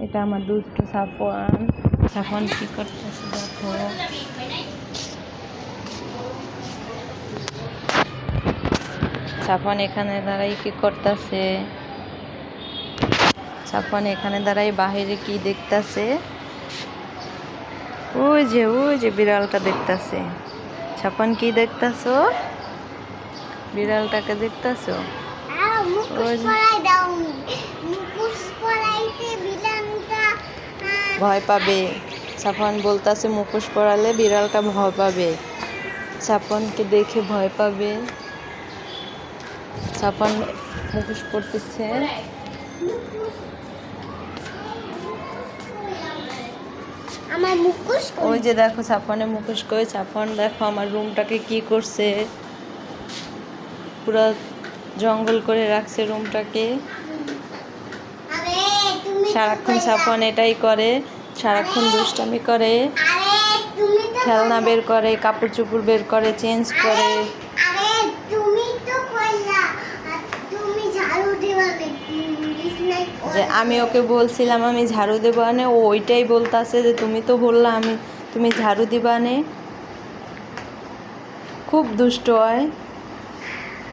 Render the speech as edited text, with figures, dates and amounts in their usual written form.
এটা আমার দুষ্ট সাফওয়ান। সাফওয়ান কি করতেছে দেখো। সাফওয়ান এখানে দাঁড়াই কি করতেছে। সাফওয়ান এখানে দাঁড়াই বাহিরে কি দেখতেছে। ওই যে বিড়ালটা দেখতেছে। সাফওয়ান কি দেখতেছো? বিড়ালটাকে দেখতেছো? ভয় পাবে। সাফওয়ান বলতেছে মুখোশ পরালে বিড়ালটা ভয় পাবে। সাফওয়ানকে দেখে ভয় পাবে। সাফওয়ান মুখোশ পরতেছে। আমার মুখোশ ওই যে দেখো সাফওয়ানের মুখোশ কই। সাফওয়ান দেখো আমার রুমটাকে কি করছে, পুরো জঙ্গল করে রাখছে রুমটাকে। সারাক্ষণ সাফওয়ান এটাই করে, সারাক্ষণ দুষ্টামি করে, খেলনা বের করে, কাপড় চোপড় বের করে, চেঞ্জ করে। যে আমি ওকে বলছিলাম আমি ঝাড়ু দেবো আনে, ও ওইটাই বলতাছে যে তুমি তো বললা তুমি ঝাড়ু দিবা আনে। খুব দুষ্ট হয়।